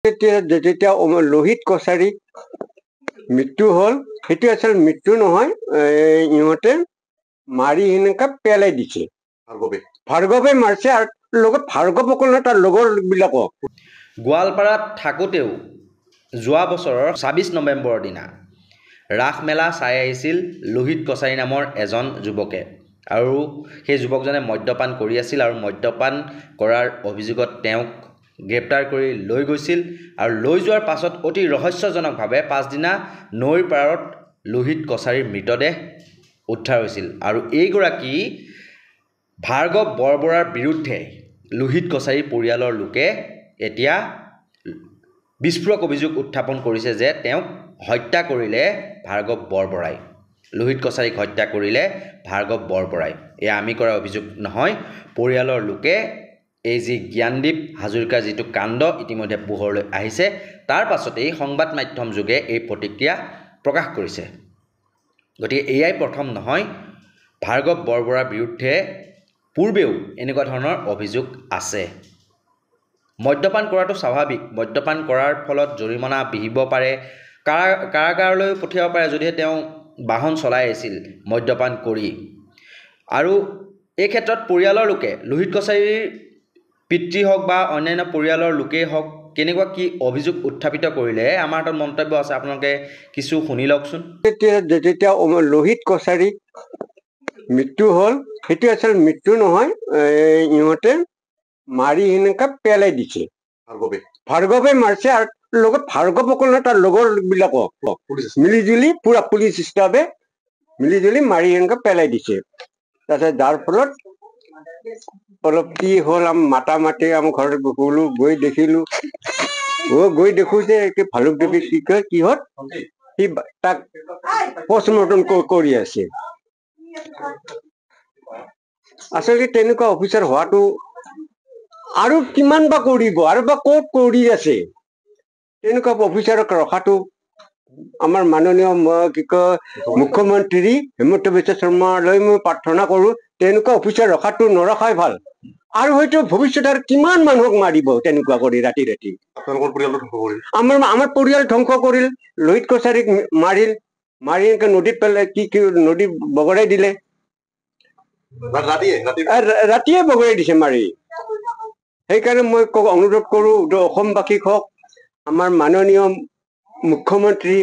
যেতিয়া লোহিত কছাৰী মৃত্যু হ'ল, সেইটো আচল মৃত্যু নহয়, ইহঁতে মাৰি সেনেকা পেলাই দিছে। ভাৰ্গৱে মাৰিছে আৰু লগত ভাৰ্গৱ অকল তাৰ লগৰ বিলাকক। গোৱালপাৰাত থাকোঁতেও যোৱা বছৰৰ ২৬ নৱেম্বৰৰ দিনা ৰাসমেলা চাই আহিছিল লোহিত কছাৰী নামৰ এজন যুৱকে। আৰু সেই যুৱকজনে মদ্যপান কৰি আছিল আৰু মদ্যপান কৰাৰ অভিযোগত তেওঁক গ্ৰেপ্তাৰ কৰি লৈ গৈছিল। আৰু লৈ যোৱাৰ পাছত অতি ৰহস্যজনকভাৱে পাছদিনা নৈৰ পাৰত লোহিত কছাৰীৰ মৃতদেহ উদ্ধাৰ হৈছিল। আৰু এইগৰাকী ভাৰ্গৱ বৰবৰাৰ বিৰুদ্ধে লোহিত কছাৰী পৰিয়ালৰ লোকে এতিয়া বিস্ফোৰক অভিযোগ উত্থাপন কৰিছে যে তেওঁক হত্যা কৰিলে ভাৰ্গৱ বৰবৰাই। লোহিত কছাৰীক হত্যা কৰিলে ভাৰ্গৱ বৰবৰাই। এয়া আমি কৰা অভিযোগ নহয়, পৰিয়ালৰ লোকে এই যি জ্ঞানদীপ হাজৰিকাৰ যিটো কাণ্ড ইতিমধ্যে পোহৰলৈ আহিছে, তাৰ পাছতেই সংবাদ মাধ্যম যোগে এই প্ৰতিক্ৰিয়া প্ৰকাশ কৰিছে। গতিকে এয়াই প্ৰথম নহয়, ভাৰ্গৱ বৰবৰাৰ বিৰুদ্ধে পূৰ্বেও এনেকুৱা ধৰণৰ অভিযোগ আছে। মদ্যপান কৰাটো স্বাভাৱিক, মদ্যপান কৰাৰ ফলত জৰিমনা বিহিব পাৰে, কাৰাগাৰলৈ পঠিয়াব পাৰে যদিহে তেওঁ বাহন চলাই আহিছিল মদ্যপান কৰি। আৰু এই ক্ষেত্ৰত পৰিয়ালৰ লোকে লোহিত কছাৰীৰ পিতৃ হওক বা অন্যান্য পৰিয়ালৰ লোকেই হওক কেনেকুৱা কি অভিযোগ উত্থাপিত কৰিলে আমাৰ তাত মন্তব্য আছে, আপোনালোকে কিছু শুনি লওকচোন। যেতিয়া লোহিত কছাৰী মৃত্যু হ'ল, সেইটো আচল মৃত্যু নহয়, ইহঁতে মাৰি সেনেকা পেলাই দিছে। ভাৰ্গৱে মাৰিছে আৰু লগত ভাৰ্গৱ অকল তাৰ লগৰ বিলাকক মিলিজুলি পুৰা পুলিচ ষ্টাফে মিলিজুলি মাৰি সেনেকা পেলাই দিছে। তাৰপিছত যাৰ ফলত অলপ কি হ'ল, মাতা মাতি আমাৰ ঘৰত গলো, গৈ দেখিলো, গৈ দেখো যে ভালুক দেৱী কিহত সি তাক পষ্টমৰ্টম কৰি আছে। আচলতে তেনেকুৱা অফিচাৰ হোৱাটো আৰু কিমান বা কৰিব, আৰু বা ক'ত কৰি আছে, তেনেকুৱা অফিচাৰক ৰখাটো আমাৰ মাননীয় মুখ্যমন্ত্ৰী হিমন্ত বিশ্ব শৰ্মালৈ মই প্ৰাৰ্থনা কৰো, তেনেকুৱা অফিচাৰ ৰখাটো নৰখাই ভাল। আৰু হয়তো ভৱিষ্যত আৰু কিমান মানুহক মাৰিব তেনেকুৱা কৰি ৰাতি ৰাতি। আমাৰ পৰিয়াল ধ্বংস কৰিল, লোহিত কছাৰীক মাৰিল, মাৰি এনেকে নদীত পেলাই কি নদীত বগৰাই দিলে, ৰাতিয়ে বগৰাই দিছে মাৰি। সেইকাৰণে মই অনুৰোধ কৰো অসমবাসীক হওক, আমাৰ মাননীয় মুখ্যমন্ত্ৰী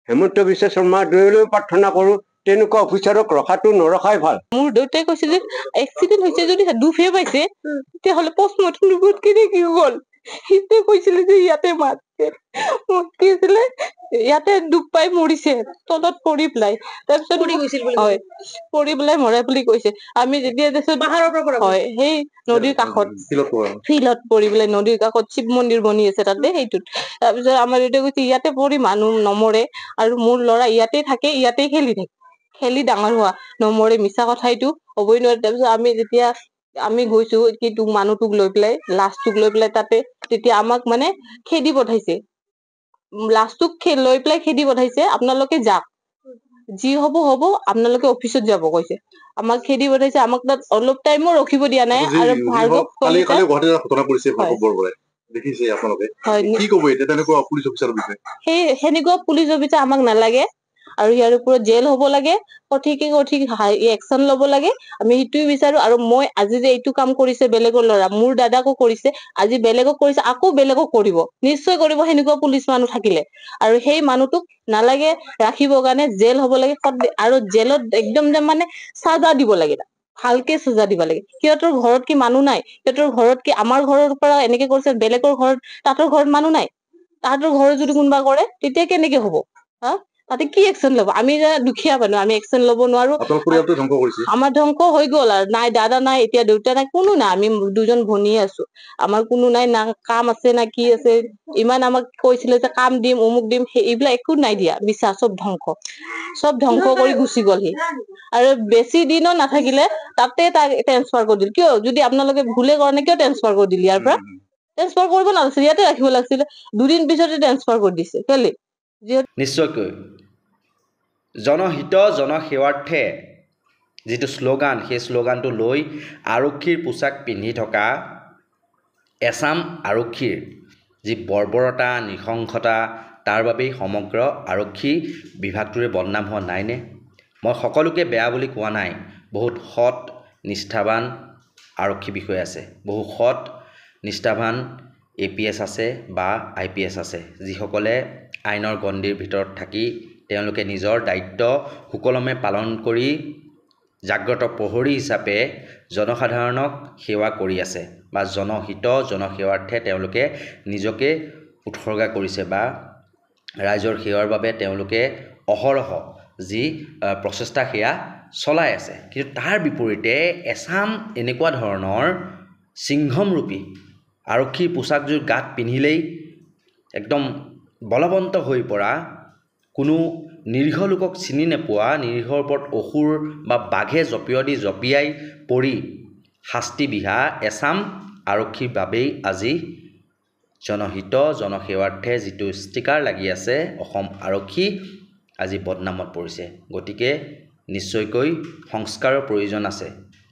হিমন্ত বিশ্ব শৰ্মাৰ দয়লৈ প্ৰাৰ্থনা কৰো, তেনেকুৱা অফিচাৰক ৰখাটো নৰখাই ভাল। মোৰ দেউতাই কৈছে যে এক্সিডেণ্ট হৈছে যদি দুখে পাইছে, তেতিয়াহ'লে পষ্টমৰ্টম ৰিপৰ্ট কি গ'ল। সিহঁতে কৈছিলে যে ইয়াতে মাৰিছে, কি আছিলে ইয়াতে ডুব পাই মৰিছে, তলত পৰি পেলাই, তাৰপিছত হয় পৰি পেলাই মৰে বুলি কৈছে। আমি যেতিয়া হয় সেই নদীৰ কাষত ফিল্ডত পৰি পেলাই নদীৰ কাষত শিৱ মন্দিৰ বনি আছে তাতে, সেইটোত। তাৰপিছত আমাৰ দেউতাই কৈছে ইয়াতে পৰি মানুহ নমৰে, আৰু মোৰ ল'ৰা ইয়াতে থাকে, ইয়াতে খেলি ডাঙৰ হোৱা, নমৰে, মিছা কথা এইটো হ'বই নোৱাৰে। তাৰপিছত আমি গৈছো কি মানুহটোক লৈ পেলাই, লাছটোক লৈ পেলাই তাতে, তেতিয়া আমাক মানে খেদি পঠাইছে, লাছটোক লৈ পেলাই খেদি পঠাইছে, আপোনালোকে যাওক, যি হ'ব হ'ব, আপোনালোকে অফিচত যাব কৈছে। আমাক খেদি পঠাইছে, আমাক তাত অলপ টাইমো ৰখিব দিয়া নাই। আৰু ভাৰ্গৱ সেনেকুৱা পুলিচ অফিচাৰ আমাক নালাগে, আৰু ইয়াৰ ওপৰত জেল হ'ব লাগে, সঠিক একচন ল'ব লাগে, আমি সেইটোৱে বিচাৰো। আৰু মই আজি যে এইটো কাম কৰিছে বেলেগৰ ল'ৰা, মোৰ দাদাকো কৰিছে, আজি বেলেগক কৰিছে, আকৌ বেলেগক কৰিব, নিশ্চয় কৰিব সেনেকুৱা পুলিচ মানুহ থাকিলে। আৰু সেই মানুহটোক নালাগে ৰাখিবৰ কাৰণে, জেল হ'ব লাগে, আৰু জেলত একদম মানে চাজা দিব লাগে, ভালকে চাজা দিব লাগে। সিহঁতৰ ঘৰত কি মানুহ নাই? সিহঁতৰ ঘৰত কি আমাৰ ঘৰৰ পৰা এনেকে কৰিছে, বেলেগৰ ঘৰত, তাহাঁতৰ ঘৰত মানুহ নাই? তাহাঁতৰ ঘৰত যদি কোনোবা কৰে তেতিয়া কেনেকে হ'ব? তাতে কি একচন ল'ব? আমি দুখীয়া মানুহ, আমি একচন ল'ব নোৱাৰো। আমাৰ ধ্বংস হৈ গ'ল, আৰু নাই দাদা নাই, এতিয়া দেউতা নাই, কোনো নাই, আমি দুজন ভনীয়ে আছো, আমাৰ কোনো নাই, না কাম আছে না কি আছে। ইমান আমাক কৈছিলে যে কাম দিম, অমুক দিম, এইবিলাক একো নাই দিয়া, মিছা, চব ধ্বংস কৰি গুচি গ'ল সি। আৰু বেছি দিনো নাথাকিলে তাতে তাক ট্ৰেন্সফাৰ কৰি দিল। কিয়? যদি আপোনালোকে ভুলে কৰা নাই, কিয় ট্ৰেন্সফাৰ কৰি দিলে? ইয়াৰ পৰা ট্ৰেন্সফাৰ কৰিব নালাগিছিল, ইয়াতে ৰাখিব লাগিছিলে। দুদিন পিছতে ট্ৰেন্সফাৰ কৰি দিছে, কেলে? নিশ্চয়কৈ জনহিত জনসেৱাৰ্থে যিটো শ্লোগান, সেই শ্লোগানটো লৈ আৰক্ষীৰ পোছাক পিন্ধি থকা এছাম আৰক্ষীৰ যি বৰ্বৰতা নৃশংসতা তাৰ বাবেই সমগ্ৰ আৰক্ষী বিভাগটোৰে বদনাম হোৱা নাইনে? মই সকলোকে বেয়া বুলি কোৱা নাই। বহুত সৎ নিষ্ঠাৱান আৰক্ষী বিষয়া আছে, বহু সৎ নিষ্ঠাৱান APS আছে বা IPS আছে, যিসকলে আইনৰ গণ্ডিৰ ভিতৰত থাকি তেওঁলোকে নিজৰ দায়িত্ব সুকলমে পালন কৰি জাগ্ৰত প্ৰহৰী হিচাপে জনসাধাৰণক সেৱা কৰি আছে বা জনহিত জনসেৱাৰ্থে তেওঁলোকে নিজকে উৎসৰ্গা কৰিছে বা ৰাইজৰ সেৱাৰ বাবে তেওঁলোকে অহৰহ যি প্ৰচেষ্টা সেয়া চলাই আছে। কিন্তু তাৰ বিপৰীতে এছাম এনেকুৱা ধৰণৰ সিংহমৰূপী আৰক্ষীৰ পোছাকযোৰ গাত পিন্ধিলেই একদম বলৱন্ত হৈ পৰা, কোনো নিৰীহ লোকক চিনি নোপোৱা, নিৰীহৰ ওপৰত অসুৰ বা বাঘে জঁপিয়াই পৰি শাস্তি বিহা এছাম আৰক্ষীৰ বাবেই আজি জনহিত জনসেৱাৰ্থে যিটো ষ্টিকাৰ লাগি আছে অসম আৰক্ষী আজি বদনামত পৰিছে। গতিকে নিশ্চয়কৈ সংস্কাৰৰ প্ৰয়োজন আছে।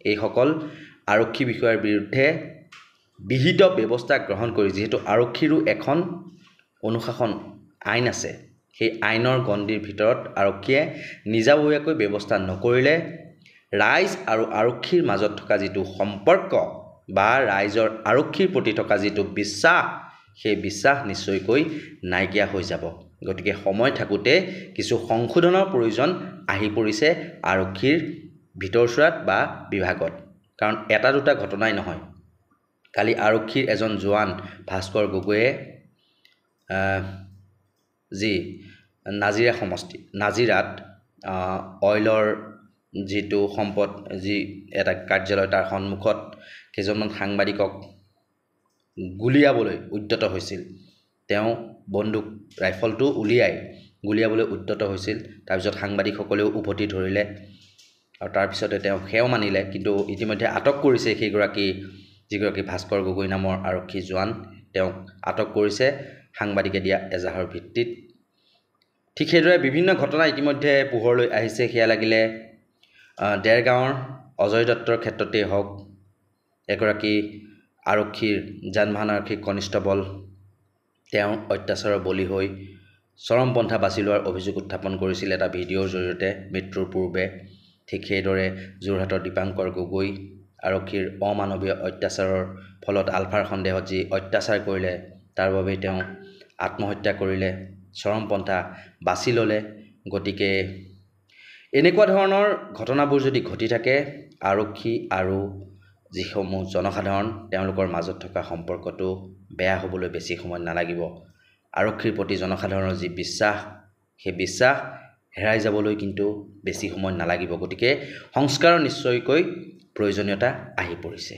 এইসকল আৰক্ষী বিষয়াৰ বিৰুদ্ধে বিহিত ব্যৱস্থা গ্ৰহণ কৰি, যিহেতু আৰক্ষীৰো এখন অনুশাসন আইন আছে, সেই আইনৰ গণ্ডিৰ ভিতৰত আৰক্ষীয়ে নিজাববীয়াকৈ ব্যৱস্থা নকৰিলে ৰাইজ আৰু আৰক্ষীৰ মাজত থকা যিটো সম্পৰ্ক বা ৰাইজৰ আৰক্ষীৰ প্ৰতি থকা যিটো বিশ্বাস, সেই বিশ্বাস নিশ্চয়কৈ নাইকিয়া হৈ যাব। গতিকে সময় থাকোঁতে কিছু সংশোধনৰ প্ৰয়োজন আহি পৰিছে আৰক্ষীৰ ভিতৰচোৱাত বা বিভাগত। কাৰণ এটা দুটা ঘটনাই নহয়। কালি আৰক্ষীৰ এজন জোৱান ভাস্কৰ গগৈয়ে যি নাজিৰা সমষ্টি নাজিৰাত অইলৰ যিটো সম্পদ যি এটা কাৰ্যালয় তাৰ সন্মুখত কেইজনমান সাংবাদিকক গুলীয়াবলৈ উদ্যত হৈছিল। তেওঁ বন্দুক ৰাইফলটো উলিয়াই গুলীয়াবলৈ উদ্যত হৈছিল। তাৰপিছত সাংবাদিকসকলেও উভতি ধৰিলে আৰু তাৰপিছতে তেওঁ সেও মানিলে। কিন্তু ইতিমধ্যে আটক কৰিছে যিগৰাকী ভাস্কৰ গগৈ নামৰ আৰক্ষী জোৱান, তেওঁক আটক কৰিছে সাংবাদিকে দিয়া এজাহাৰৰ ভিত্তিত। ঠিক সেইদৰে বিভিন্ন ঘটনা ইতিমধ্যে পোহৰলৈ আহিছে। সেয়া লাগিলে দেৰগাঁৱৰ অজয় দত্তৰ ক্ষেত্ৰতেই হওক, এগৰাকী আৰক্ষীৰ যান বাহন আৰক্ষী কনিষ্টবল তেওঁ অত্যাচাৰৰ বলি হৈ চৰমপন্থা বাছি লোৱাৰ অভিযোগ উত্থাপন কৰিছিল এটা ভিডিঅ'ৰ জৰিয়তে মৃত্যুৰ পূৰ্বে। ঠিক সেইদৰে যোৰহাটৰ দীপাংকৰ গগৈ আৰক্ষীৰ অমানৱীয় অত্যাচাৰৰ ফলত আলফাৰ সন্দেহত যি অত্যাচাৰ কৰিলে তাৰ বাবেই তেওঁ আত্মহত্যা কৰিলে, চৰমপন্থা বাছি ল'লে। গতিকে এনেকুৱা ধৰণৰ ঘটনাবোৰ যদি ঘটি থাকে, আৰক্ষী আৰু যিসমূহ জনসাধাৰণ তেওঁলোকৰ মাজত থকা সম্পৰ্কটো বেয়া হ'বলৈ বেছি সময় নালাগিব। আৰক্ষীৰ প্ৰতি জনসাধাৰণৰ যি বিশ্বাস, সেই বিশ্বাস হেৰাই যাবলৈ কিন্তু বেছি সময় নালাগিব। গতিকে সংস্কাৰৰ নিশ্চয়কৈ প্ৰয়োজনীয়তা আহি পৰিছে।